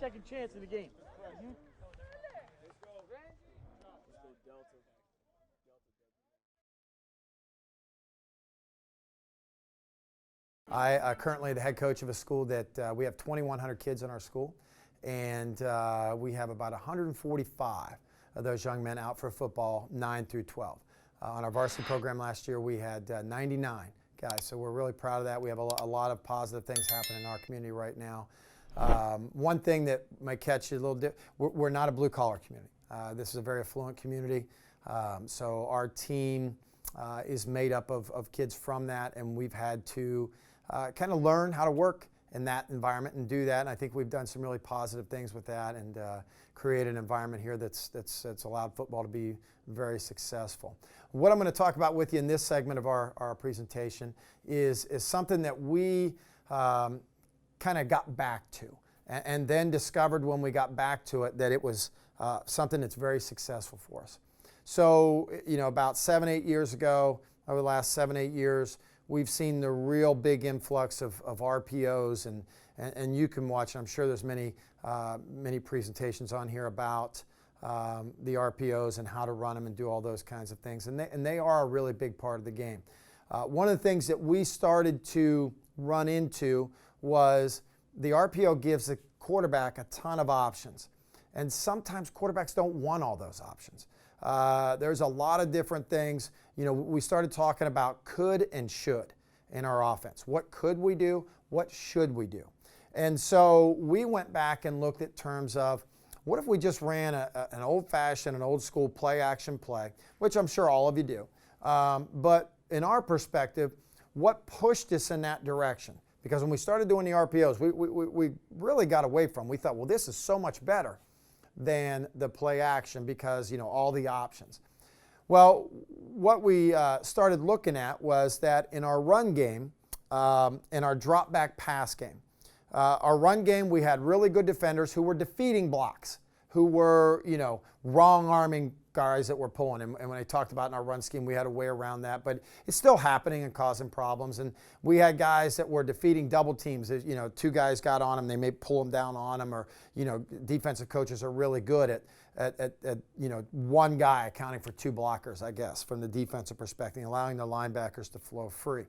second chance in the game. I currently the head coach of a school that we have 2,100 kids in our school, and we have about 145 of those young men out for football, 9 through 12. On our varsity program last year, we had 99 guys, so we're really proud of that. We have a lot of positive things happening in our community right now. One thing that might catch you a little different, we're not a blue-collar community. This is a very affluent community, so our team is made up of kids from that, and we've had to kind of learn how to work in that environment and do that. And I think we've done some really positive things with that and create an environment here that's allowed football to be very successful. What I'm going to talk about with you in this segment of our presentation is something that we kind of got back to and then discovered when we got back to it that it was something that's very successful for us. So, you know, about 7-8 years ago, over the last 7-8 years, we've seen the real big influx of RPOs, and you can watch. I'm sure there's many presentations on here about the RPOs and how to run them and do all those kinds of things, and they are a really big part of the game. One of the things that we started to run into was the RPO gives the quarterback a ton of options, and sometimes quarterbacks don't want all those options. There's a lot of different things. You know, we started talking about could and should in our offense. What could we do? What should we do? And so we went back and looked at terms of what if we just ran an old-fashioned, an old-school play-action play, which I'm sure all of you do. But in our perspective, what pushed us in that direction? Because when we started doing the RPOs, we really got away from. We thought, well, this is so much better than the play action because, you know, all the options. Well, what we started looking at was that in our run game, in our drop back pass game, our run game, we had really good defenders who were defeating blocks, who were, you know, wrong arming guys that were pulling. And when I talked about in our run scheme, we had a way around that, but it's still happening and causing problems. And we had guys that were defeating double teams. You know, two guys got on them, they may pull them down on them, or, you know, defensive coaches are really good at you know, one guy accounting for two blockers, I guess, from the defensive perspective, allowing the linebackers to flow free.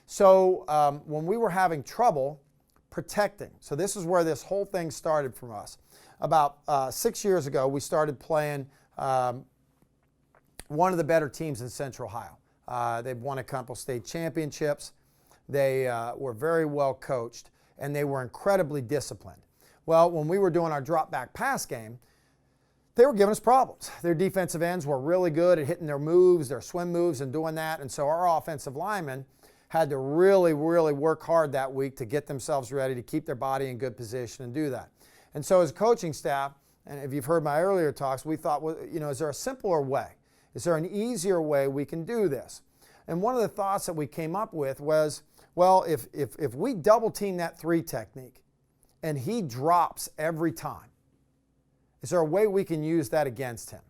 So when we were having trouble protecting, so this is where this whole thing started from us. About 6 years ago, we started playing one of the better teams in Central Ohio. They've won a couple state championships. They were very well coached, and they were incredibly disciplined. Well, when we were doing our drop back pass game, they were giving us problems. Their defensive ends were really good at hitting their moves, their swim moves, and doing that. And so our offensive linemen had to really, really work hard that week to get themselves ready to keep their body in good position and do that. And so as a coaching staff, and if you've heard my earlier talks, we thought, well, you know, is there a simpler way? Is there an easier way we can do this? And one of the thoughts that we came up with was, well, if we double team that 3 technique and he drops every time, is there a way we can use that against him?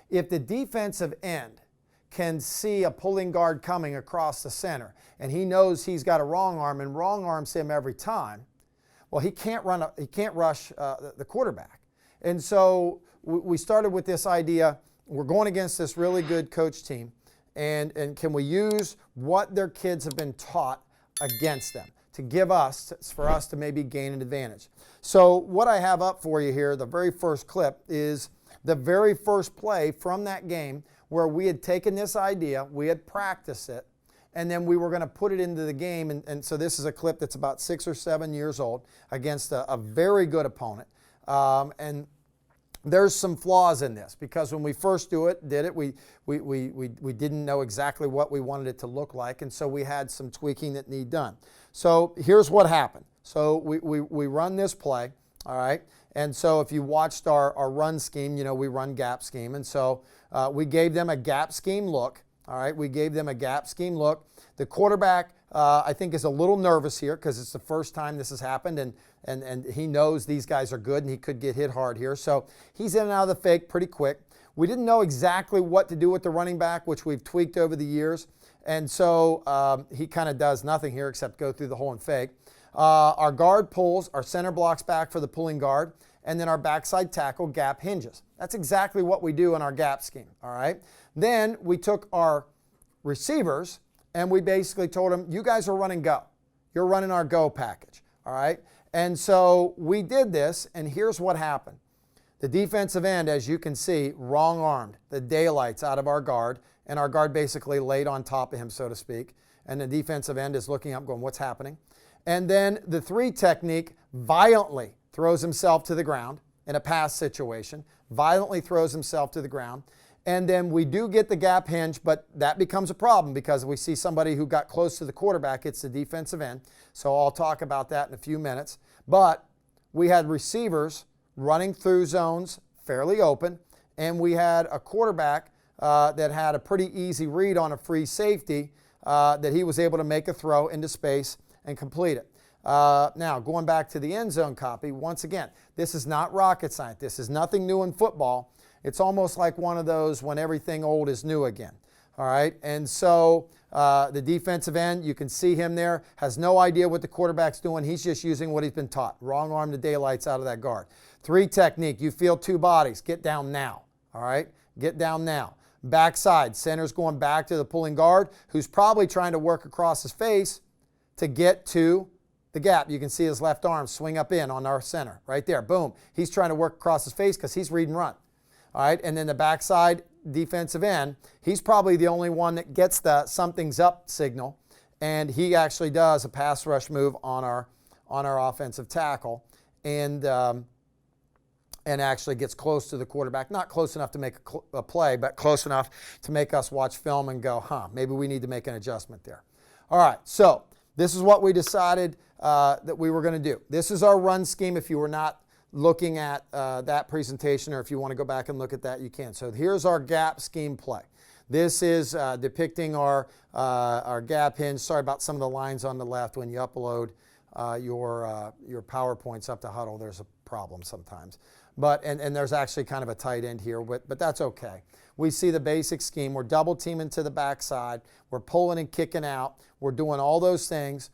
If the defensive end can see a pulling guard coming across the center and he knows he's got a wrong arm and wrong arms him every time, well, he can't rush the quarterback. And so we started with this idea, we're going against this really good coach team, and can we use what their kids have been taught against them to give us, for us to maybe gain an advantage. So what I have up for you here, the very first clip, is the very first play from that game where we had taken this idea, we had practiced it, and then we were going to put it into the game. And so this is a clip that's about 6 or 7 years old against a very good opponent. And there's some flaws in this because when we first did it, we didn't know exactly what we wanted it to look like, and so we had some tweaking that need done. So here's what happened. So we run this play, all right, and so if you watched our run scheme, you know, we run gap scheme, and so we gave them a gap scheme look, all right, we gave them a gap scheme look. The quarterback, I think, is a little nervous here because it's the first time this has happened, and he knows these guys are good and he could get hit hard here. So he's in and out of the fake pretty quick. We didn't know exactly what to do with the running back, which we've tweaked over the years. And so he kind of does nothing here except go through the hole and fake. Our guard pulls, our center blocks back for the pulling guard, and then our backside tackle gap hinges. That's exactly what we do in our gap scheme, all right? Then we took our receivers and we basically told them, you guys are running go. You're running our go package, all right? And so we did this, and here's what happened. The defensive end, as you can see, wrong-armed the daylights out of our guard, and our guard basically laid on top of him, so to speak. And the defensive end is looking up going, what's happening? And then the 3 technique violently throws himself to the ground in a pass situation, violently throws himself to the ground. And then we do get the gap hinge, but that becomes a problem because we see somebody who got close to the quarterback. It's the defensive end. So I'll talk about that in a few minutes. But we had receivers running through zones fairly open, and we had a quarterback that had a pretty easy read on a free safety that he was able to make a throw into space and complete it. Now, going back to the end zone copy, once again, this is not rocket science. This is nothing new in football. It's almost like one of those when everything old is new again. All right, and so the defensive end, you can see him there, has no idea what the quarterback's doing. He's just using what he's been taught. Wrong arm the daylights out of that guard. 3 technique, you feel 2 bodies. Get down now. All right, get down now. Backside, center's going back to the pulling guard, who's probably trying to work across his face to get to the gap. You can see his left arm swing up in on our center right there. Boom. He's trying to work across his face because he's read and run. All right, and then the backside defensive end, he's probably the only one that gets the something's up signal, and he actually does a pass rush move on our offensive tackle, and actually gets close to the quarterback. Not close enough to make a play, but close enough to make us watch film and go, maybe we need to make an adjustment there. All right, so this is what we decided that we were going to do. This is our run scheme. If you were not looking at that presentation, or if you want to go back and look at that, you can. So here's our gap scheme play. This is depicting our gap hinge. Sorry about some of the lines on the left. When you upload your PowerPoints up to Huddle, there's a problem sometimes. But and there's actually kind of a tight end here, but that's okay. We see the basic scheme. We're double teaming to the backside. We're pulling and kicking out. We're doing all those things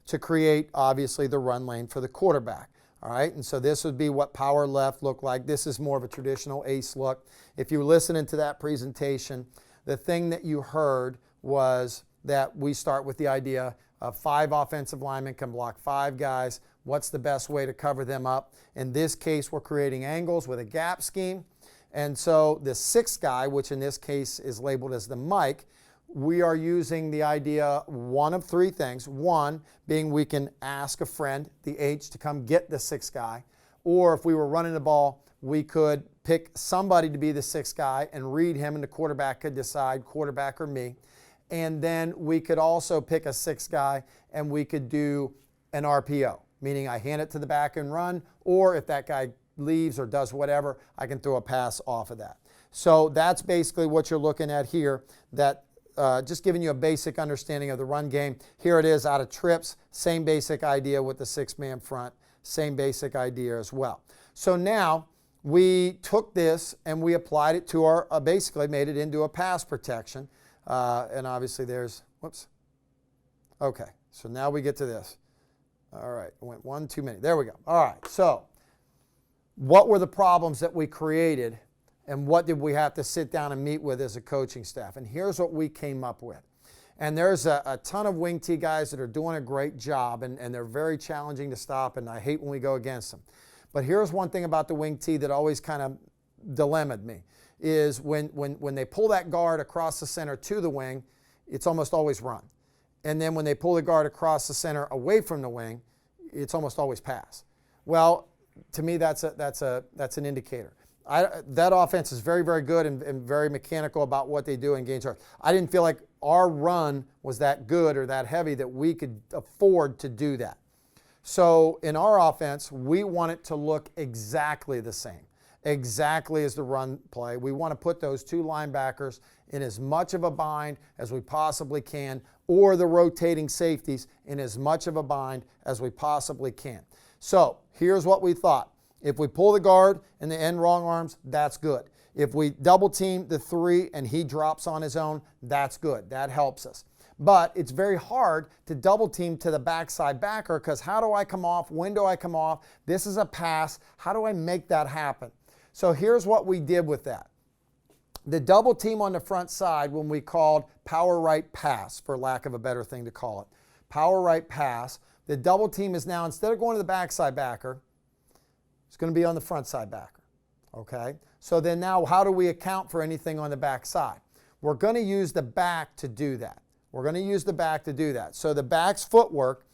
to create, obviously, the run lane for the quarterback. All right, and so this would be what power left looked like. This is more of a traditional ace look. If you were listening to that presentation, the thing that you heard was that we start with the idea of 5 offensive linemen can block 5 guys. What's the best way to cover them up? In this case, we're creating angles with a gap scheme. And so the 6th guy, which in this case is labeled as the Mike, we are using the idea, one of 3 things. One being we can ask a friend, the H, to come get the 6th guy. Or if we were running the ball, we could pick somebody to be the 6th guy and read him, and the quarterback could decide, quarterback or me. And then we could also pick a 6th guy and we could do an RPO, meaning I hand it to the back and run, or if that guy leaves or does whatever, I can throw a pass off of that. So that's basically what you're looking at here, that just giving you a basic understanding of the run game. Here it is out of trips, same basic idea with the 6-man front, same basic idea as well. So now we took this and we applied it to our, basically made it into a pass protection. And obviously there's, whoops. Okay, so now we get to this. All right, it went one too many. There we go. All right, so what were the problems that we created? And what did we have to sit down and meet with as a coaching staff? And here's what we came up with. And there's a ton of wing T guys that are doing a great job, and they're very challenging to stop, and I hate when we go against them. But here's one thing about the wing T that always kind of dilemmaed me, is when they pull that guard across the center to the wing, it's almost always run. And then when they pull the guard across the center away from the wing, it's almost always pass. Well, to me, that's an indicator. That offense is very, very good and very mechanical about what they do in gain charge. I didn't feel like our run was that good or that heavy that we could afford to do that. So in our offense, we want it to look exactly the same, exactly as the run play. We want to put those 2 linebackers in as much of a bind as we possibly can, or the rotating safeties in as much of a bind as we possibly can. So here's what we thought. If we pull the guard and the end wrong arms, that's good. If we double team the 3 and he drops on his own, that's good. That helps us. But it's very hard to double team to the backside backer because how do I come off? When do I come off? This is a pass. How do I make that happen? So here's what we did with that. The double team on the front side when we called power right pass, for lack of a better thing to call it, power right pass, the double team is now, instead of going to the backside backer, it's going to be on the front side backer. Okay? So then now how do we account for anything on the backside? We're going to use the back to do that. We're going to use the back to do that. So the back's footwork,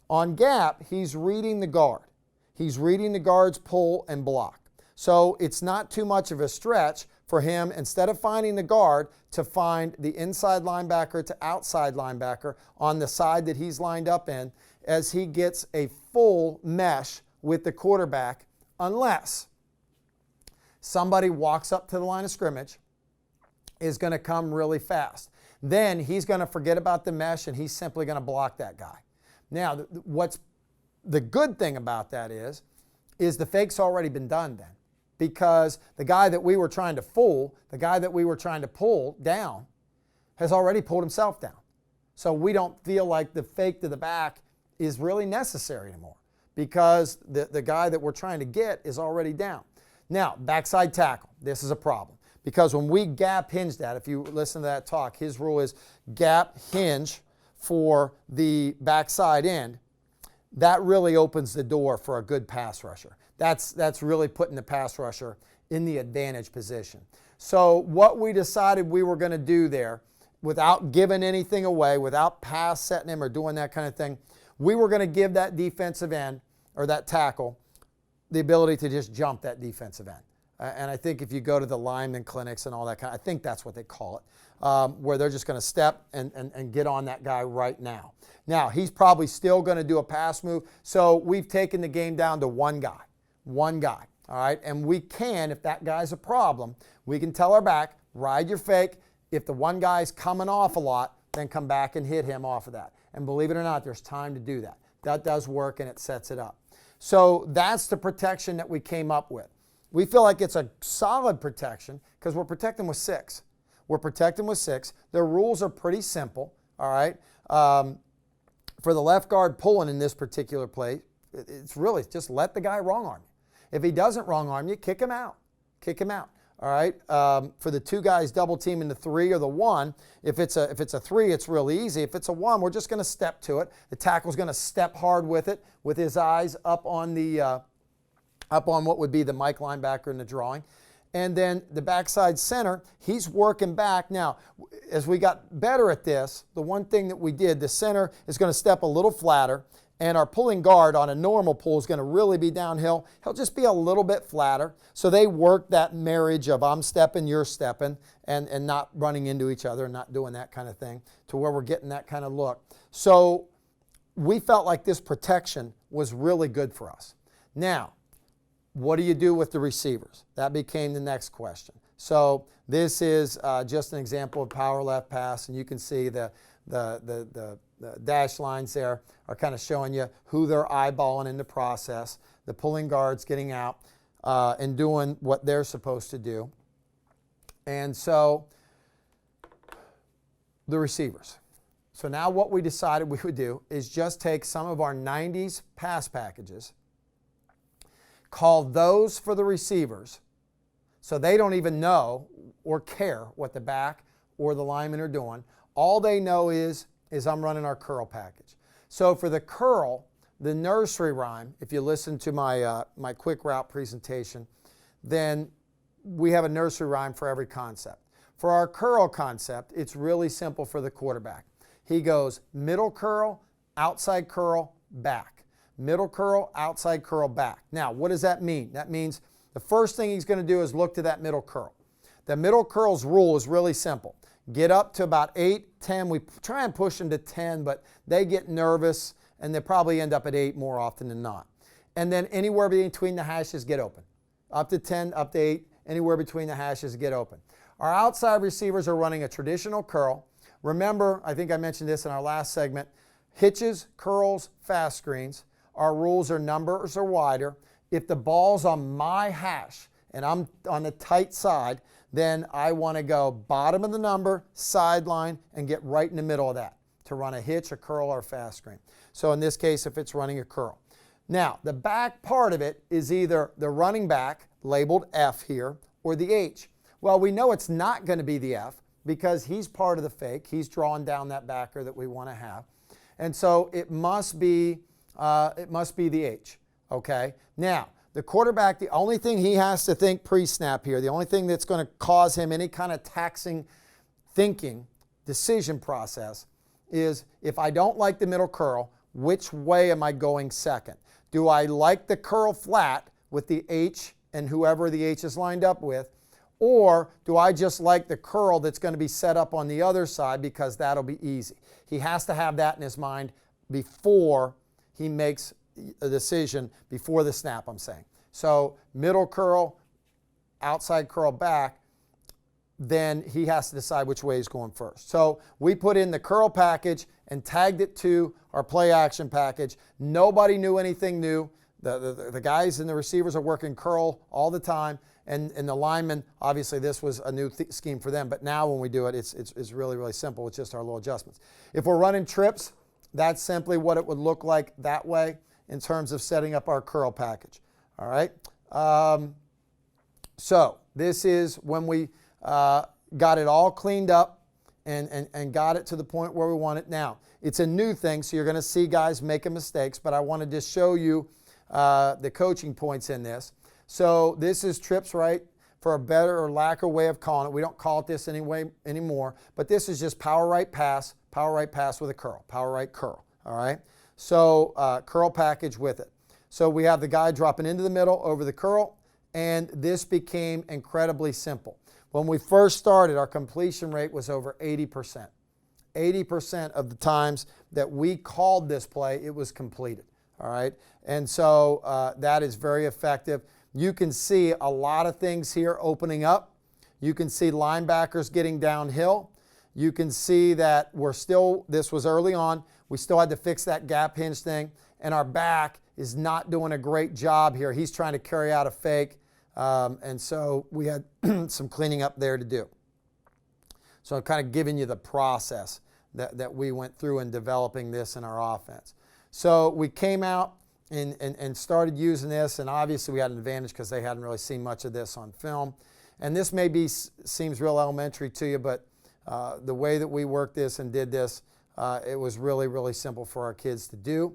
on gap, he's reading the guard. He's reading the guard's pull and block. So it's not too much of a stretch for him, instead of finding the guard, to find the inside linebacker to outside linebacker on the side that he's lined up in as he gets a full mesh with the quarterback, unless somebody walks up to the line of scrimmage, is going to come really fast. Then he's going to forget about the mesh and he's simply going to block that guy. Now, what's the good thing about that is the fake's already been done then, because the guy that we were trying to fool, the guy that we were trying to pull down, has already pulled himself down. So we don't feel like the fake to the back is really necessary anymore because the guy that we're trying to get is already down. Now, backside tackle, this is a problem. Because when we gap hinge that, if you listen to that talk, his rule is gap hinge for the backside end. That really opens the door for a good pass rusher. That's really putting the pass rusher in the advantage position. So what we decided we were going to do there, without giving anything away, without pass setting him or doing that kind of thing, we were going to give that defensive end or that tackle the ability to just jump that defensive end. And I think if you go to the lineman clinics and all that kind of, I think that's what they call it, where they're just going to step and get on that guy right now. Now, he's probably still going to do a pass move, so we've taken the game down to one guy, all right? And we can, if that guy's a problem, we can tell our back, ride your fake. If the one guy's coming off a lot, then come back and hit him off of that. And believe it or not, there's time to do that. That does work and it sets it up. So that's the protection that we came up with. We feel like it's a solid protection because we're protecting with 6. We're protecting with 6. The rules are pretty simple, all right? For the left guard pulling in this particular play, it's really just let the guy wrong arm you. If he doesn't wrong arm you, kick him out. Kick him out, all right? For the 2 guys double teaming the 3 or the 1, if it's a 3, it's real easy. If it's a 1, we're just going to step to it. The tackle's going to step hard with it, with his eyes up on the up on what would be the Mike linebacker in the drawing. And then the backside center, he's working back. Now, as we got better at this, the one thing that we did, the center is going to step a little flatter, and our pulling guard on a normal pull is going to really be downhill. He'll just be a little bit flatter. So they work that marriage of I'm stepping, you're stepping, and not running into each other and not doing that kind of thing to where we're getting that kind of look. So we felt like this protection was really good for us. Now, what do you do with the receivers? That became the next question. So this is just an example of power left pass, and you can see the dash lines there are kind of showing you who they're eyeballing in the process. The pulling guards getting out and doing what they're supposed to do. And so the receivers. So now what we decided we would do is just take some of our 90s pass packages, call those for the receivers so they don't even know or care what the back or the linemen are doing. All they know is I'm running our curl package. So for the curl, the nursery rhyme, if you listen to my quick route presentation, then we have a nursery rhyme for every concept. For our curl concept, it's really simple for the quarterback. He goes middle curl, outside curl, back. Middle curl, outside curl, back. Now, what does that mean? That means the first thing he's going to do is look to that middle curl. The middle curl's rule is really simple. Get up to about 8, 10. We try and push them to 10, but they get nervous, and they probably end up at 8 more often than not. And then anywhere between the hashes, get open. Up to 10, up to 8, anywhere between the hashes, get open. Our outside receivers are running a traditional curl. Remember, I think I mentioned this in our last segment, hitches, curls, fast screens. Our rules are numbers or wider. If the ball's on my hash and I'm on the tight side, then I want to go bottom of the number, sideline, and get right in the middle of that. to run a hitch, a curl, or a fast screen. So in this case, if it's running a curl. Now, the back part of it is either the running back, labeled F here, or the H. Well, we know it's not going to be the F because he's part of the fake. He's drawing down that backer that we want to have. And so it must be the H, okay? Now, the quarterback, the only thing he has to think pre-snap here, the only thing that's going to cause him any kind of taxing thinking, decision process, is if I don't like the middle curl, which way am I going second? Do I like the curl flat with the H and whoever the H is lined up with, or do I just like the curl that's going to be set up on the other side because that'll be easy? He has to have that in his mind before he makes a decision, before the snap, I'm saying. So middle curl, outside curl back, then he has to decide which way he's going first. So we put in the curl package and tagged it to our play action package. Nobody knew anything new. The guys and the receivers are working curl all the time. And the linemen, obviously this was a new scheme for them. But now when we do it, it's really, really simple. It's just our little adjustments. If we're running trips, that's simply what it would look like that way in terms of setting up our curl package. All right. So this is when we got it all cleaned up and got it to the point where we want it. Now, it's a new thing, so you're going to see guys making mistakes, but I wanted to show you the coaching points in this. So this is trips right, for a better or lack of way of calling it. We don't call it this anymore, but this is just power right pass with a curl, power right curl, all right? So curl package with it. So we have the guy dropping into the middle over the curl, and this became incredibly simple. When we first started, our completion rate was over 80%. 80% of the times that we called this play, it was completed, all right? And so that is very effective. You can see a lot of things here opening up. You can see linebackers getting downhill. You can see that this was early on, we still had to fix that gap hinge thing, and our back is not doing a great job here. He's trying to carry out a fake, and so we had some cleaning up there to do. So I'm kind of giving you the process that we went through in developing this in our offense. So we came out and started using this, and obviously we had an advantage because they hadn't really seen much of this on film. And this seems real elementary to you, but the way that we worked this and did this, it was really, really simple for our kids to do.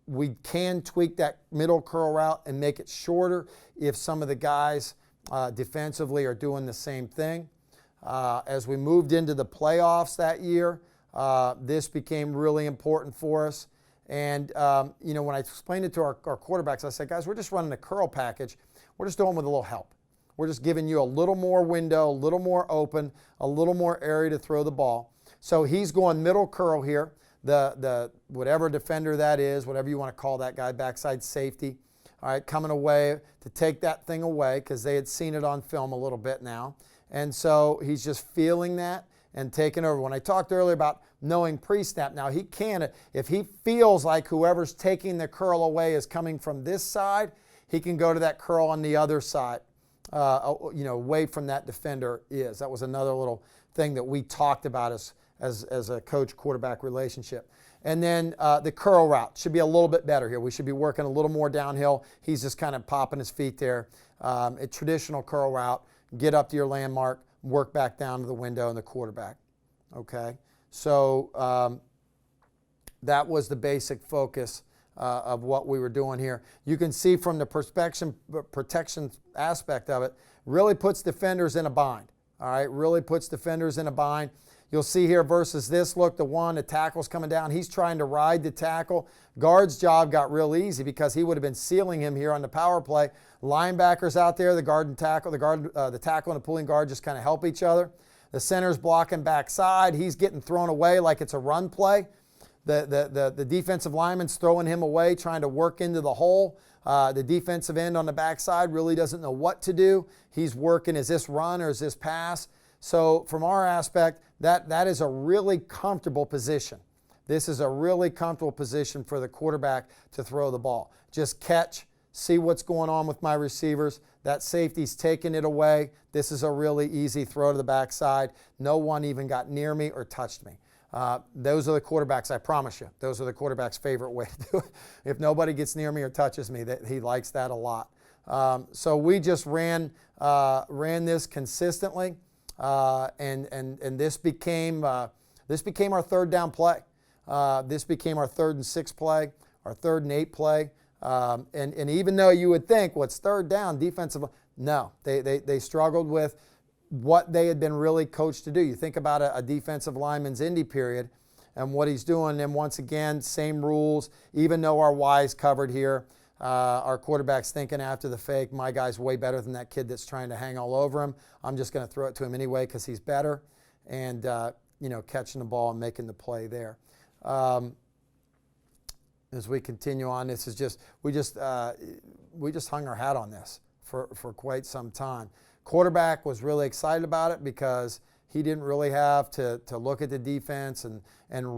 We can tweak that middle curl route and make it shorter if some of the guys defensively are doing the same thing. As we moved into the playoffs that year, this became really important for us. And, when I explained it to our quarterbacks, I said, guys, we're just running a curl package. We're just doing it with a little help. We're just giving you a little more window, a little more open, a little more area to throw the ball. So he's going middle curl here. The whatever defender that is, whatever you want to call that guy, backside safety, all right, coming away to take that thing away because they had seen it on film a little bit now. And so he's just feeling that and taking over. When I talked earlier about knowing pre-snap, now he can, if he feels like whoever's taking the curl away is coming from this side, he can go to that curl on the other side, away from that defender is. That was another little thing that we talked about as a coach-quarterback relationship. And then the curl route should be a little bit better here. We should be working a little more downhill. He's just kind of popping his feet there. A traditional curl route, get up to your landmark, work back down to the window and the quarterback. Okay? So that was the basic focus of what we were doing here. You can see from the protection aspect of it, really puts defenders in a bind. All right, really puts defenders in a bind. You'll see here versus this look, the tackle's coming down. He's trying to ride the tackle. Guard's job got real easy because he would have been sealing him here on the power play. Linebackers out there, the guard and tackle, the tackle and the pulling guard just kind of help each other. The center's blocking backside. He's getting thrown away like it's a run play. The defensive lineman's throwing him away, trying to work into the hole. The defensive end on the backside really doesn't know what to do. He's working, is this run or is this pass? So from our aspect, that is a really comfortable position. This is a really comfortable position for the quarterback to throw the ball. Just catch, see what's going on with my receivers. That safety's taking it away. This is a really easy throw to the backside. No one even got near me or touched me. Those are the quarterbacks, I promise you. Those are the quarterback's favorite way to do it. If nobody gets near me or touches me, he likes that a lot. So we just ran this consistently, and this became our third down play. This became our 3rd and 6 play, our 3rd and 8 play. And even though you would think, what's third down, defensive? No, they struggled with what they had been really coached to do. You think about a defensive lineman's indie period and what he's doing, and once again, same rules. Even though our Y's covered here, our quarterback's thinking after the fake, my guy's way better than that kid that's trying to hang all over him. I'm just going to throw it to him anyway because he's better, and catching the ball and making the play there. As we continue on, this is just we just hung our hat on this for quite some time. Quarterback was really excited about it because he didn't really have to look at the defense and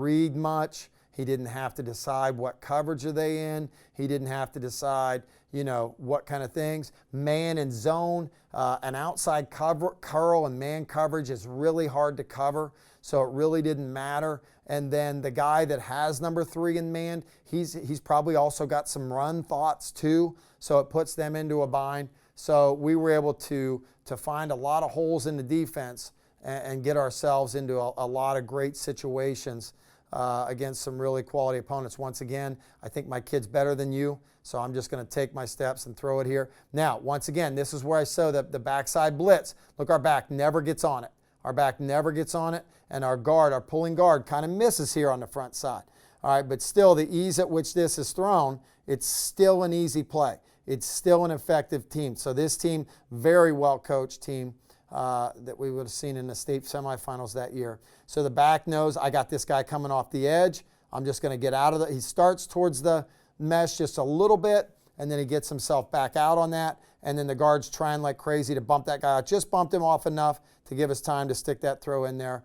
read much. He didn't have to decide what coverage are they in. He didn't have to decide, what kind of things. Man and zone, an outside curl and man coverage is really hard to cover, so it really didn't matter. And then the guy that has number 3 in man, he's probably also got some run thoughts too, so it puts them into a bind. So we were able to find a lot of holes in the defense and get ourselves into a lot of great situations against some really quality opponents. Once again, I think my kid's better than you, so I'm just going to take my steps and throw it here. Now, once again, this is where I show the backside blitz. Look, our back never gets on it. Our back never gets on it, and our pulling guard, kind of misses here on the front side. All right, but still, the ease at which this is thrown, it's still an easy play. It's still an effective team. So this team, very well-coached team that we would have seen in the state semifinals that year. So the back knows, I got this guy coming off the edge. I'm just going to get out of it. He starts towards the mesh just a little bit, and then he gets himself back out on that. And then the guard's trying like crazy to bump that guy out. Just bumped him off enough to give us time to stick that throw in there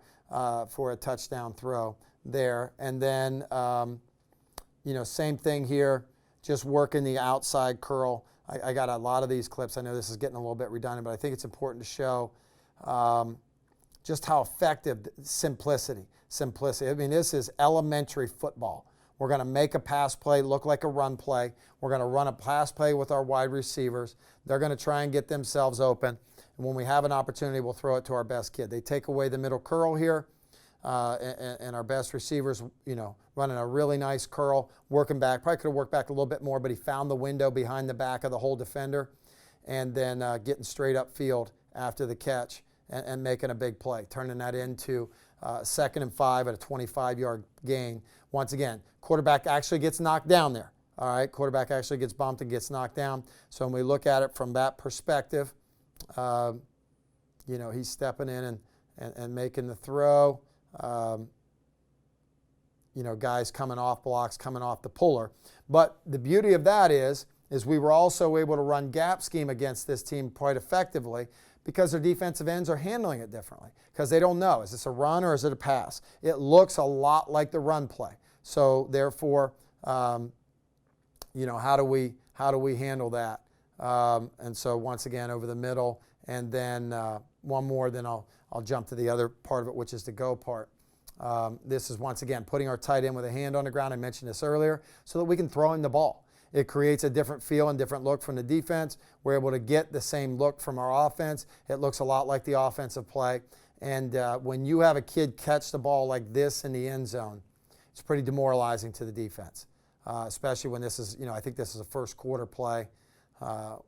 for a touchdown throw there. And then, same thing here. Just working the outside curl. I got a lot of these clips. I know this is getting a little bit redundant, but I think it's important to show just how effective simplicity. I mean, this is elementary football. We're going to make a pass play look like a run play. We're going to run a pass play with our wide receivers. They're going to try and get themselves open. And when we have an opportunity, we'll throw it to our best kid. They take away the middle curl here. And our best receivers, running a really nice curl, working back. Probably could have worked back a little bit more, but he found the window behind the back of the whole defender, and then getting straight up field after the catch and making a big play, turning that into 2nd and 5 at a 25-yard gain. Once again, quarterback actually gets knocked down there. All right, quarterback actually gets bumped and gets knocked down. So when we look at it from that perspective, he's stepping in and making the throw. Guys coming off blocks, coming off the puller. But the beauty of that is we were also able to run gap scheme against this team quite effectively because their defensive ends are handling it differently because they don't know, is this a run or is it a pass? It looks a lot like the run play. So therefore, how do we handle that? And so once again, over the middle, and then one more, then I'll jump to the other part of it, which is the go part. This is, once again, putting our tight end with a hand on the ground. I mentioned this earlier, so that we can throw him the ball. It creates a different feel and different look from the defense. We're able to get the same look from our offense. It looks a lot like the offensive play. And when you have a kid catch the ball like this in the end zone, it's pretty demoralizing to the defense, especially when this is, I think this is a first quarter play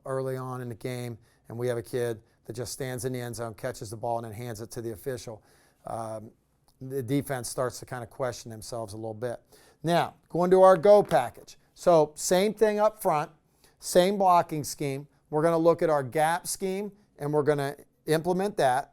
early on in the game, and we have a kid that just stands in the end zone, catches the ball, and then hands it to the official. The defense starts to kind of question themselves a little bit. Now, going to our go package. So same thing up front, same blocking scheme. We're going to look at our gap scheme, and we're going to implement that.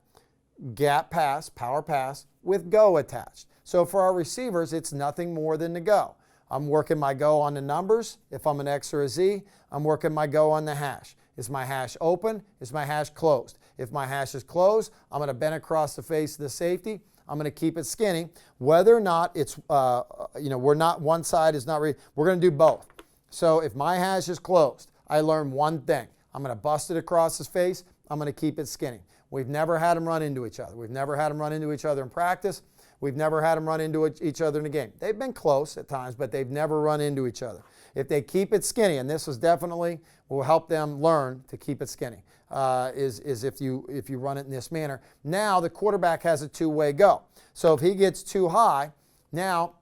Gap pass, power pass, with go attached. So for our receivers, it's nothing more than the go. I'm working my go on the numbers. If I'm an X or a Z, I'm working my go on the hash. Is my hash open? Is my hash closed? If my hash is closed, I'm going to bend across the face of the safety. I'm going to keep it skinny. Whether or not it's, we're not, one side is not ready, we're going to do both. So if my hash is closed, I learn one thing. I'm going to bust it across his face. I'm going to keep it skinny. We've never had them run into each other. We've never had them run into each other in practice. We've never had them run into each other in a game. They've been close at times, but they've never run into each other. If they keep it skinny, and this is definitely will help them learn to keep it skinny, is if you run it in this manner. Now the quarterback has a two-way go. So if he gets too high, now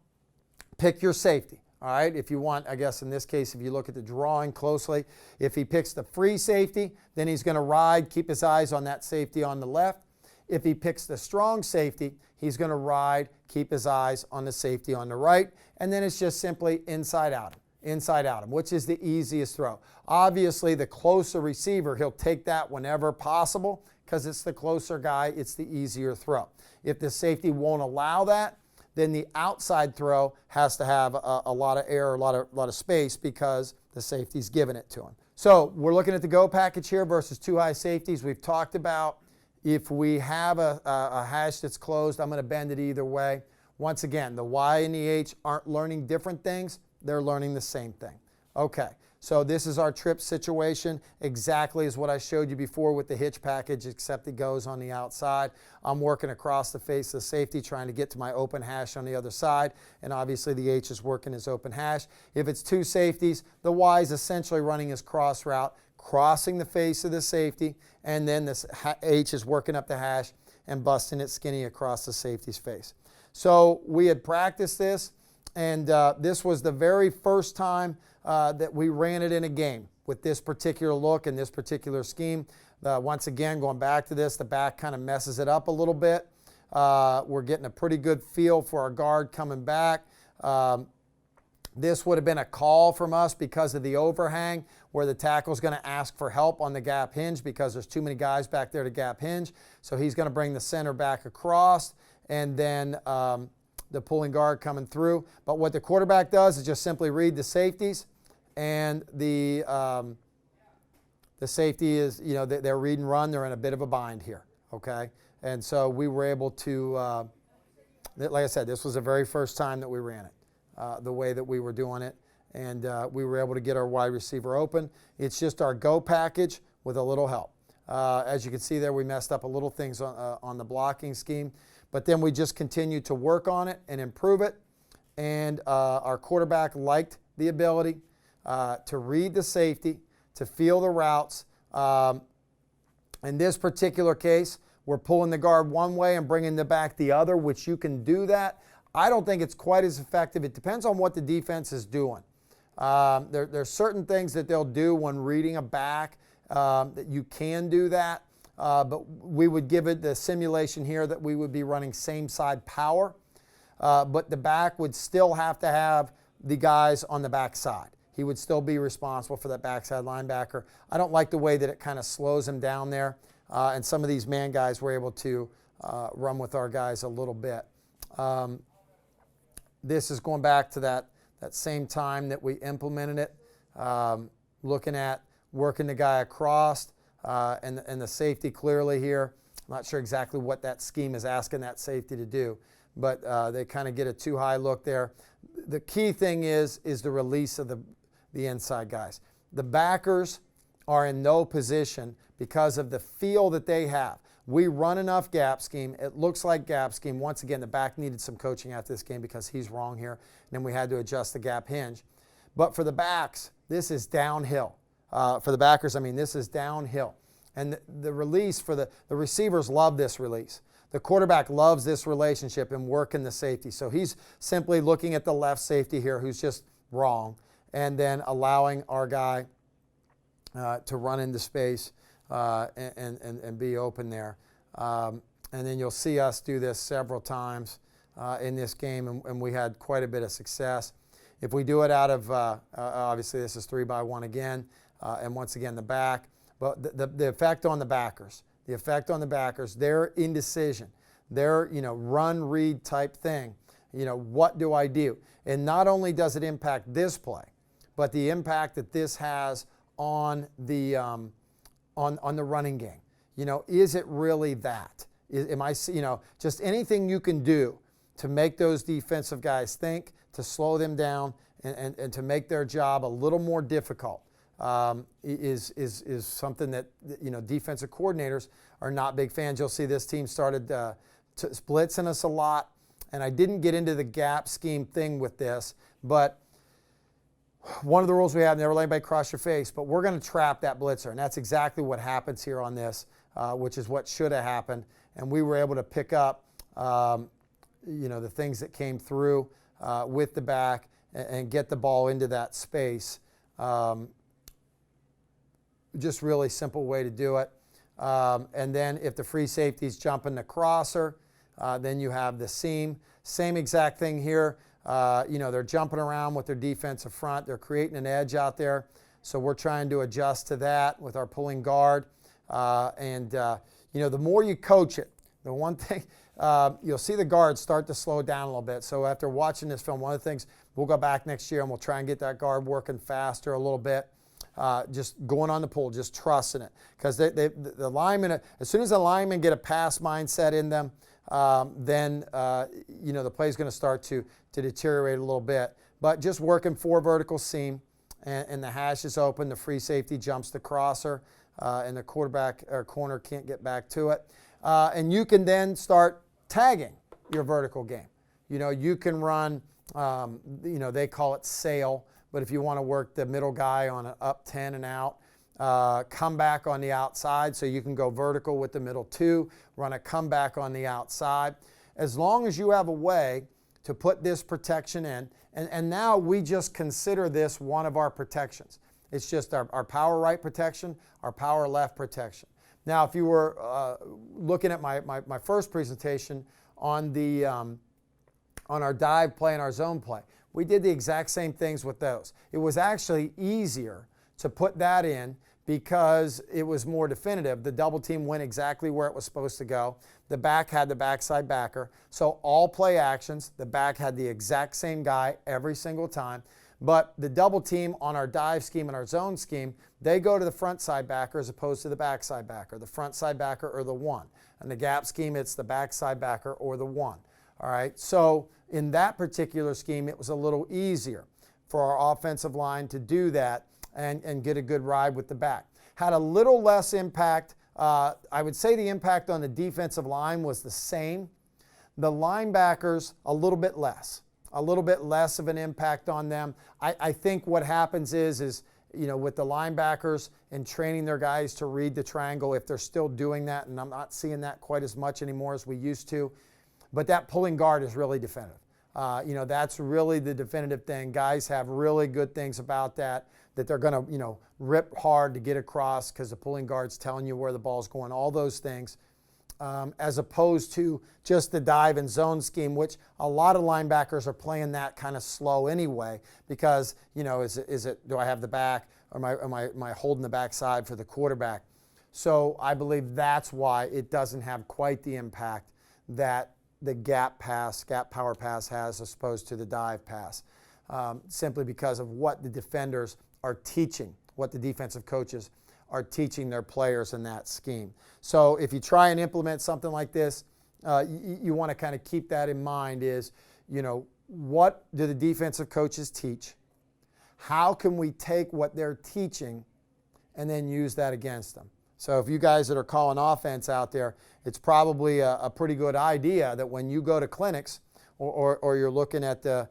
pick your safety. All right, if you want, I guess in this case, if you look at the drawing closely, if he picks the free safety, then he's going to ride, keep his eyes on that safety on the left. If he picks the strong safety, he's going to ride, keep his eyes on the safety on the right, and then it's just simply inside out him, which is the easiest throw. Obviously, the closer receiver, he'll take that whenever possible because it's the closer guy, it's the easier throw. If the safety won't allow that, then the outside throw has to have a lot of air, a lot of space because the safety's giving it to him. So we're looking at the go package here versus two high safeties. We've talked about if we have a hash that's closed, I'm going to bend it either way. Once again, the Y and the H aren't learning different things. They're learning the same thing. Okay, so this is our trip situation, exactly as what I showed you before with the hitch package, except it goes on the outside. I'm working across the face of the safety, trying to get to my open hash on the other side, and obviously the H is working his open hash. If it's two safeties, the Y is essentially running his cross route, crossing the face of the safety, and then this H is working up the hash and busting it skinny across the safety's face. So we had practiced this, and this was the very first time that we ran it in a game with this particular look and this particular scheme. Once again, going back to this, the back kind of messes it up a little bit. We're getting a pretty good feel for our guard coming back. This would have been a call from us because of the overhang where the tackle's going to ask for help on the gap hinge because there's too many guys back there to gap hinge. So he's going to bring the center back across, and then the pulling guard coming through. But what the quarterback does is just simply read the safeties, and the safety is, they're read and run. They're in a bit of a bind here, okay? And so we were able to, like I said, this was the very first time that we ran it, the way that we were doing it, and we were able to get our wide receiver open. It's just our go package with a little help. As you can see there, we messed up a little things on the blocking scheme, but then we just continued to work on it and improve it, and our quarterback liked the ability to read the safety, to feel the routes. In this particular case, we're pulling the guard one way and bringing the back the other, which you can do that. I don't think it's quite as effective. It depends on what the defense is doing. There's certain things that they'll do when reading a back that you can do that, but we would give it the simulation here that we would be running same side power, but the back would still have to have the guys on the back side. He would still be responsible for that backside linebacker. I don't like the way that it kind of slows him down there, and some of these man guys were able to run with our guys a little bit. This is going back to that same time that we implemented it, looking at working the guy across and the safety clearly here. I'm not sure exactly what that scheme is asking that safety to do, but they kind of get a too high look there. The key thing is the release of the inside guys. The backers are in no position because of the feel that they have. We run enough gap scheme. It looks like gap scheme. Once again, the back needed some coaching after this game because he's wrong here. And then we had to adjust the gap hinge. But for the backs, this is downhill. For the backers, this is downhill. And the release for the receivers love this release. The quarterback loves this relationship and working the safety. So he's simply looking at the left safety here who's just wrong, and then allowing our guy to run into space and be open there. And then you'll see us do this several times in this game, and we had quite a bit of success. If we do it out of, obviously this is 3-by-1 again, and once again the back, but the effect on the backers, their indecision, their run, read type thing, what do I do? And not only does it impact this play, but the impact that this has on the running game. Is it really that? Just anything you can do to make those defensive guys think, to slow them down, and to make their job a little more difficult is something that defensive coordinators are not big fans. You'll see this team started blitzing us a lot. and I didn't get into the gap scheme thing with this, but one of the rules we have, never let anybody cross your face, but we're going to trap that blitzer, and that's exactly what happens here on this, which is what should have happened, and we were able to pick up the things that came through with the back and get the ball into that space. Just really simple way to do it. And then if the free safety's jumping the crosser, then you have the seam. Same exact thing here. They're jumping around with their defensive front. They're creating an edge out there. So we're trying to adjust to that with our pulling guard. The more you coach it, the one thing, you'll see the guard start to slow down a little bit. So after watching this film, one of the things, we'll go back next year and we'll try and get that guard working faster a little bit. Just going on the pull, just trusting it. Because the linemen, as soon as the linemen get a pass mindset in them, then the play is going to start to deteriorate a little bit. But just working 4 vertical seam, and the hash is open, the free safety jumps the crosser, and the quarterback or corner can't get back to it. And you can then start tagging your vertical game. You can run, they call it sail, but if you want to work the middle guy on an up 10 and out, come back on the outside, so you can go vertical with the middle 2, run a comeback on the outside. As long as you have a way to put this protection in, and now we just consider this one of our protections. It's just our power right protection, our power left protection. Now, if you were looking at my first presentation on our dive play and our zone play, we did the exact same things with those. It was actually easier to put that in because it was more definitive. The double team went exactly where it was supposed to go. The back had the backside backer. So all play actions, the back had the exact same guy every single time. But the double team on our dive scheme and our zone scheme, they go to the front side backer as opposed to the backside backer. The front side backer or the 1. And the gap scheme, it's the backside backer or the 1. All right, so in that particular scheme, it was a little easier for our offensive line to do that and get a good ride with the back. Had a little less impact. I would say the impact on the defensive line was the same. The linebackers, a little bit less of an impact on them. I think what happens is with the linebackers and training their guys to read the triangle, if they're still doing that, and I'm not seeing that quite as much anymore as we used to, but that pulling guard is really definitive. That's really the definitive thing. Guys have really good things about that they're going to, rip hard to get across because the pulling guard's telling you where the ball's going, all those things, as opposed to just the dive and zone scheme, which a lot of linebackers are playing that kind of slow anyway because, do I have the back or am I holding the backside for the quarterback? So I believe that's why it doesn't have quite the impact that the gap power pass has as opposed to the dive pass, simply because of what the defenders are teaching, what the defensive coaches are teaching their players in that scheme. So if you try and implement something like this, you want to kind of keep that in mind is, what do the defensive coaches teach? How can we take what they're teaching and then use that against them? So if you guys that are calling offense out there, it's probably a pretty good idea that when you go to clinics or you're looking at the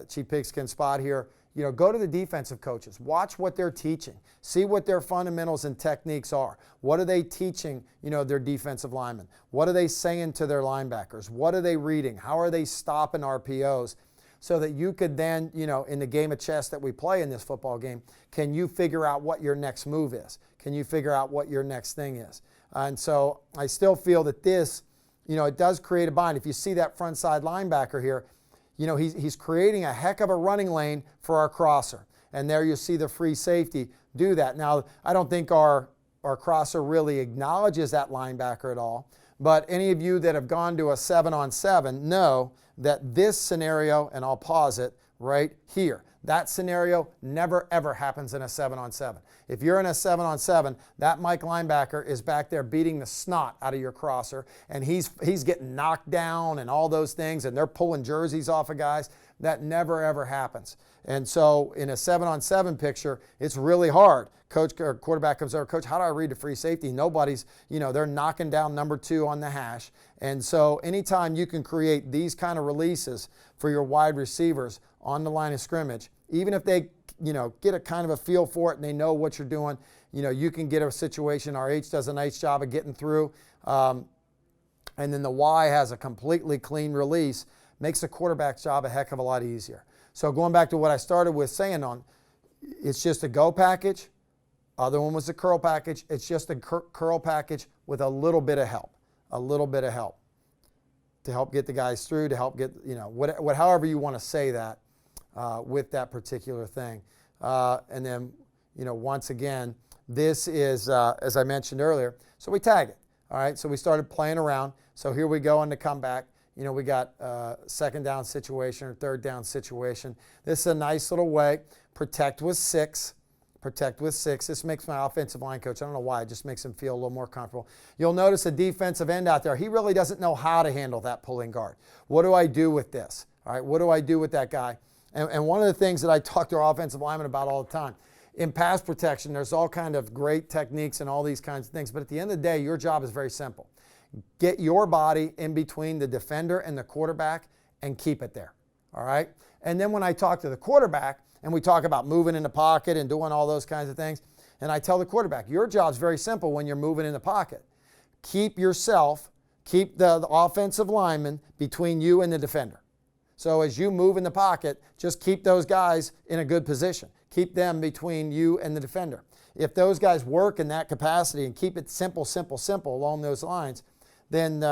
cheap pigskin spot here, go to the defensive coaches. Watch what they're teaching. See what their fundamentals and techniques are. What are they teaching, their defensive linemen? What are they saying to their linebackers? What are they reading? How are they stopping RPOs? So that you could then, in the game of chess that we play in this football game, can you figure out what your next move is? Can you figure out what your next thing is? And so I still feel that this, it does create a bind. If you see that front side linebacker here, he's creating a heck of a running lane for our crosser. And there you see the free safety do that. Now, I don't think our crosser really acknowledges that linebacker at all. But any of you that have gone to a 7-on-7 know that this scenario, and I'll pause it right here, That scenario never, ever happens in a 7-on-7. If you're in a 7-on-7, that Mike linebacker is back there beating the snot out of your crosser, and he's getting knocked down and all those things, and they're pulling jerseys off of guys. That never, ever happens. And so in a 7-on-7 picture, it's really hard. Coach or quarterback comes over, Coach, how do I read the free safety? Nobody's, they're knocking down number 2 on the hash. And so anytime you can create these kind of releases for your wide receivers on the line of scrimmage, even if they, get a kind of a feel for it and they know what you're doing, you can get a situation. RH does a nice job of getting through. And then the Y has a completely clean release, makes the quarterback's job a heck of a lot easier. So going back to what I started with saying it's just a go package. Other one was the curl package. It's just a curl package with a little bit of help, to help get the guys through, to help get, however you want to say that with that particular thing. And then, once again, this is, as I mentioned earlier, so we tag it. All right, so we started playing around. So here we go on the comeback. We got second down situation or third down situation. This is a nice little way. Protect with 6. Protect with 6. This makes my offensive line coach, I don't know why, it just makes him feel a little more comfortable. You'll notice a defensive end out there. He really doesn't know how to handle that pulling guard. What do I do with this? All right, what do I do with that guy? And one of the things that I talk to our offensive linemen about all the time, in pass protection, there's all kind of great techniques and all these kinds of things. But at the end of the day, your job is very simple. Get your body in between the defender and the quarterback and keep it there. All right? And then when I talk to the quarterback and we talk about moving in the pocket and doing all those kinds of things, and I tell the quarterback, your job's very simple when you're moving in the pocket. Keep the offensive lineman between you and the defender. So as you move in the pocket, just keep those guys in a good position. Keep them between you and the defender. If those guys work in that capacity and keep it simple along those lines, then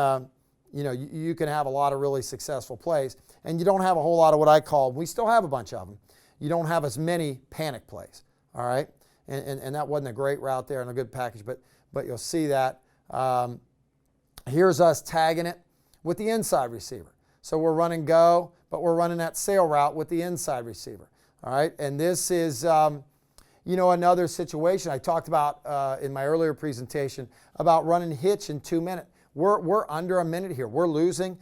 you can have a lot of really successful plays. And you don't have a whole lot of what I call, we still have a bunch of them, you don't have as many panic plays, all right? And that wasn't a great route there and a good package, but you'll see that. Here's us tagging it with the inside receiver. So we're running go, but we're running that sail route with the inside receiver. All right, and this is, another situation I talked about in my earlier presentation about running hitch in 2 minutes. We're under a minute here. We're losing.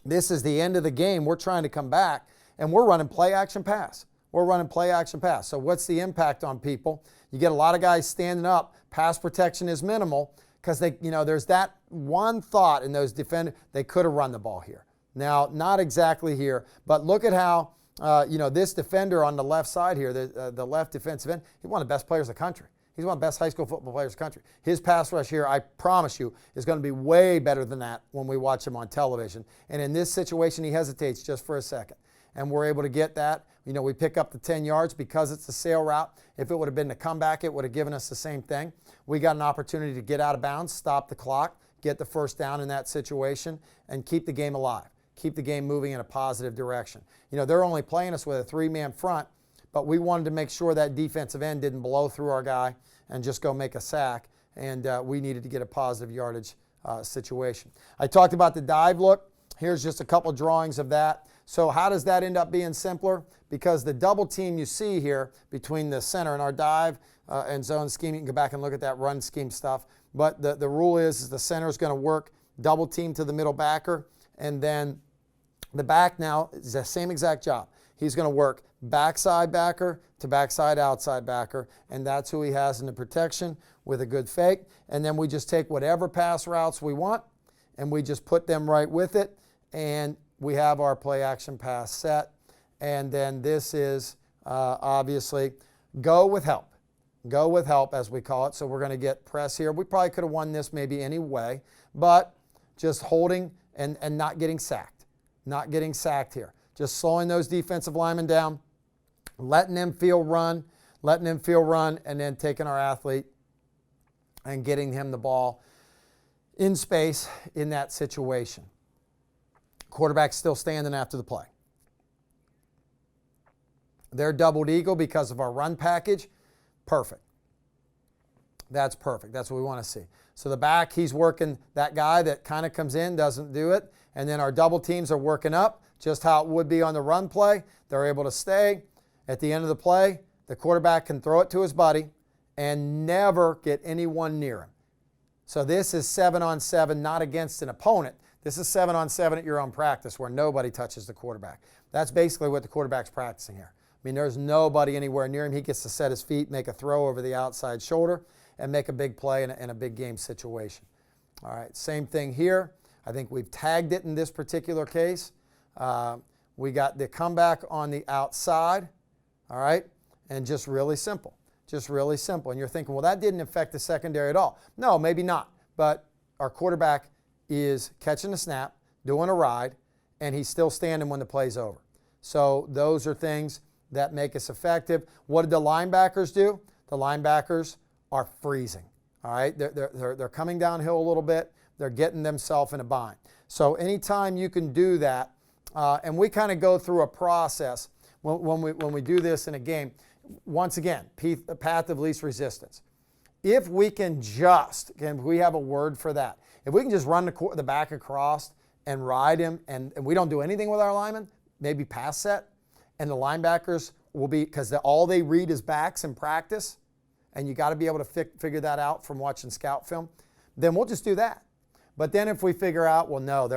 This is the end of the game. We're trying to come back, and we're running play action pass. So what's the impact on people? You get a lot of guys standing up. Pass protection is minimal. Because there's that one thought in those defenders, they could have run the ball here. Now, not exactly here, but look at how, this defender on the left side here, the left defensive end, he's one of the best players in the country. He's one of the best high school football players in the country. His pass rush here, I promise you, is going to be way better than that when we watch him on television. And in this situation, he hesitates just for a second. And we're able to get that. We pick up the 10 yards because it's a sail route. If it would have been the comeback, it would have given us the same thing. We got an opportunity to get out of bounds, stop the clock, get the first down in that situation, and keep the game alive. Keep the game moving in a positive direction. They're only playing us with a 3-man front, but we wanted to make sure that defensive end didn't blow through our guy and just go make a sack, and we needed to get a positive yardage situation. I talked about the dive look. Here's just a couple drawings of that. So how does that end up being simpler? Because the double team you see here between the center and our dive and zone scheme, you can go back and look at that run scheme stuff. But the rule is the center is going to work double team to the middle backer, and then the back now is the same exact job. He's going to work backside backer to backside outside backer, and that's who he has in the protection with a good fake. And then we just take whatever pass routes we want, and we just put them right with it, and we have our play action pass set. And then this is obviously go with help. Go with help, as we call it. So we're going to get press here. We probably could have won this maybe anyway, but just holding and not getting sacked. Not getting sacked here. Just slowing those defensive linemen down, letting them feel run, and then taking our athlete and getting him the ball in space in that situation. Quarterback's still standing after the play. They're doubled eagle because of our run package. Perfect. That's perfect. That's what we want to see. So the back, he's working that guy that kind of comes in, doesn't do it. And then our double teams are working up just how it would be on the run play. They're able to stay. At the end of the play, the quarterback can throw it to his buddy and never get anyone near him. So this is 7-on-7, not against an opponent. This is 7-on-7 at your own practice where nobody touches the quarterback. That's basically what the quarterback's practicing here. I mean, there's nobody anywhere near him. He gets to set his feet, make a throw over the outside shoulder, and make a big play in a big game situation. All right, same thing here. I think we've tagged it in this particular case. We got the comeback on the outside, all right, and just really simple. Just really simple. And you're thinking, well, that didn't affect the secondary at all. No, maybe not. But our quarterback is catching the snap, doing a ride, and he's still standing when the play's over. So those are things that make us effective. What did the linebackers do? The linebackers are freezing. All right, they're coming downhill a little bit. They're getting themselves in a bind. So anytime you can do that, and we kind of go through a process when we do this in a game. Once again, path of least resistance. If we can just, again, we have a word for that. If we can just run the back across and ride him, and we don't do anything with our linemen, maybe pass set, and the linebackers will be, because all they read is backs in practice, and you got to be able to figure that out from watching scout film, then we'll just do that. But then if we figure out, well, no,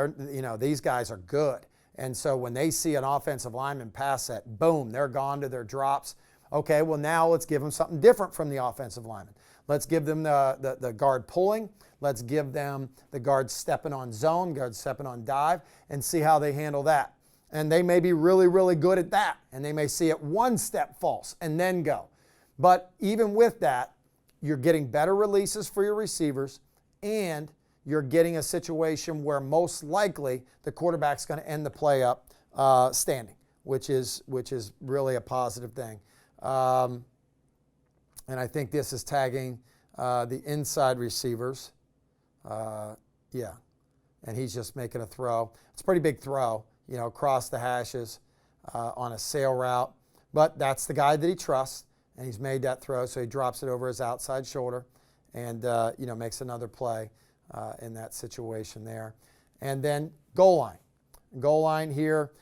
these guys are good, and so when they see an offensive lineman pass set, boom, they're gone to their drops. Okay, well, now let's give them something different from the offensive lineman. Let's give them the guard pulling. Let's give them the guard stepping on zone, guard stepping on dive, and see how they handle that. And they may be really, really good at that, and they may see it one step false and then go. But even with that, you're getting better releases for your receivers, and you're getting a situation where most likely the quarterback's going to end the play up standing, which is really a positive thing. And I think this is tagging the inside receivers. Yeah, and he's just making a throw. It's a pretty big throw, across the hashes on a sail route. But that's the guy that he trusts, and he's made that throw, so he drops it over his outside shoulder and, makes another play in that situation there. And then goal line. Goal line here.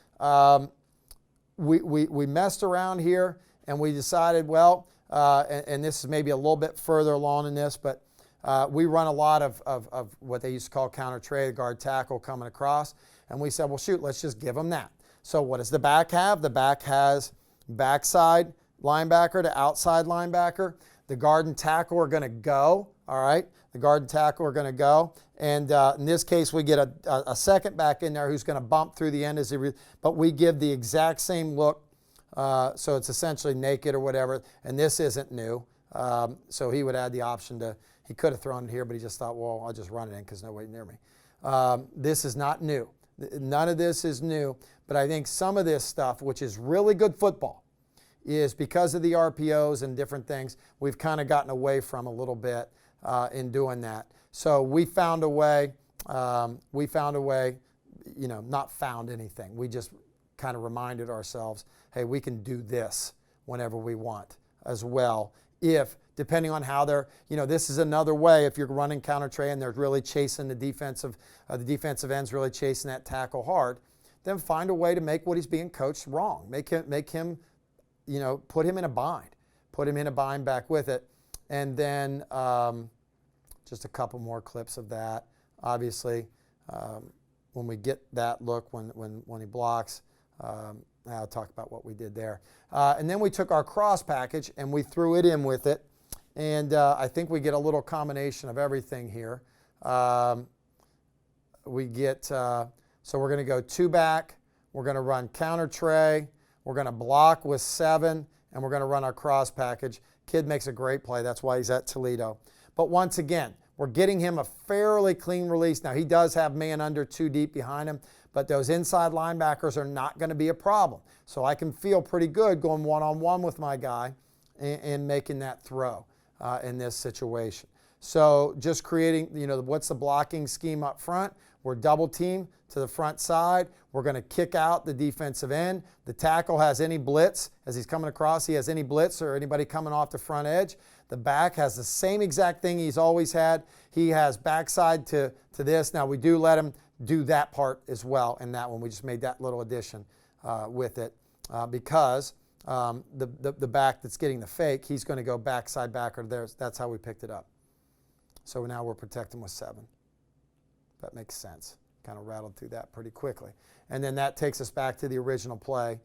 We messed around here, and we decided, well, and this is maybe a little bit further along in this, but we run a lot of what they used to call counter trade, guard tackle coming across. And we said, well, shoot, let's just give them that. So what does the back have? The back has backside linebacker to outside linebacker. The guard and tackle are going to go, all right? The guard and tackle are going to go. And in this case, we get a second back in there who's going to bump through the end, but we give the exact same look. So it's essentially naked or whatever, and this isn't new. So he would add the option he could have thrown it here, but he just thought, well, I'll just run it in because nobody's near me. This is not new. None of this is new, but I think some of this stuff, which is really good football, is because of the RPOs and different things, we've kind of gotten away from a little bit in doing that. So we found a way, not found anything. We just kind of reminded ourselves, hey, we can do this whenever we want as well. If, depending on how they're, this is another way, if you're running counter trade and they're really chasing the defensive end's really chasing that tackle hard, then find a way to make what he's being coached wrong. Make him, put him in a bind. Put him in a bind back with it. And then just a couple more clips of that. Obviously, when we get that look, when he blocks, I'll talk about what we did there. And then we took our cross package and we threw it in with it. And I think we get a little combination of everything here. We get, so we're going to go 2 back. We're going to run counter tray. We're going to block with 7. And we're going to run our cross package. Kid makes a great play. That's why he's at Toledo. But once again, we're getting him a fairly clean release. Now, he does have man under 2 deep behind him, but those inside linebackers are not going to be a problem. So I can feel pretty good going one-on-one with my guy and making that throw in this situation. So just creating, what's the blocking scheme up front? We're double team to the front side. We're going to kick out the defensive end. The tackle has any blitz. As he's coming across, he has any blitz or anybody coming off the front edge. The back has the same exact thing he's always had. He has backside to this. Now, we do let him do that part as well in that one. We just made that little addition with it because the back that's getting the fake, he's going to go backside backer there. That's how we picked it up. So now we're protecting with 7. That makes sense. Kind of rattled through that pretty quickly. And then that takes us back to the original play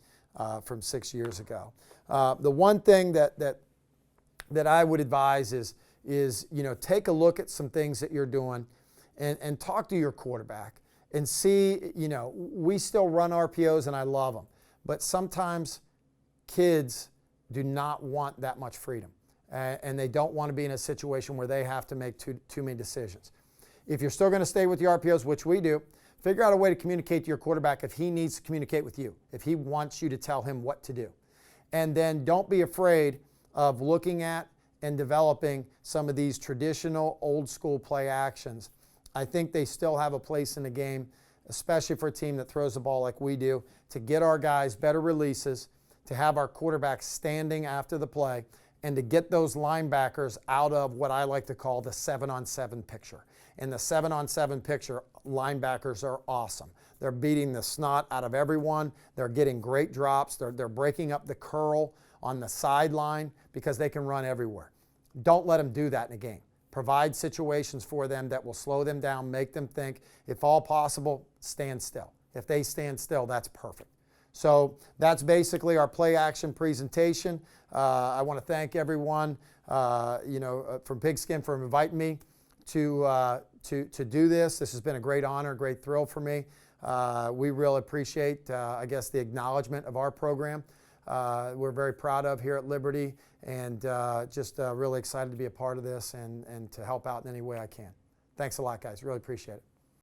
from 6 years ago. The one thing that I would advise is take a look at some things that you're doing and talk to your quarterback and see, we still run RPOs and I love them, but sometimes kids do not want that much freedom and they don't want to be in a situation where they have to make too many decisions. If you're still going to stay with the RPOs, which we do, figure out a way to communicate to your quarterback if he needs to communicate with you, if he wants you to tell him what to do. And then don't be afraid of looking at and developing some of these traditional old school play actions. I think they still have a place in the game, especially for a team that throws the ball like we do, to get our guys better releases, to have our quarterbacks standing after the play, and to get those linebackers out of what I like to call the 7-on-7 picture. In the 7-on-7 picture, linebackers are awesome. They're beating the snot out of everyone. They're getting great drops. They're breaking up the curl on the sideline because they can run everywhere. Don't let them do that in a game. Provide situations for them that will slow them down, make them think. If all possible, stand still. If they stand still, that's perfect. So that's basically our play action presentation. I want to thank everyone, from Pigskin for inviting me to do this. This has been a great honor, a great thrill for me. We really appreciate, the acknowledgement of our program. We're very proud of here at Liberty, and just really excited to be a part of this and to help out in any way I can. Thanks a lot, guys. Really appreciate it.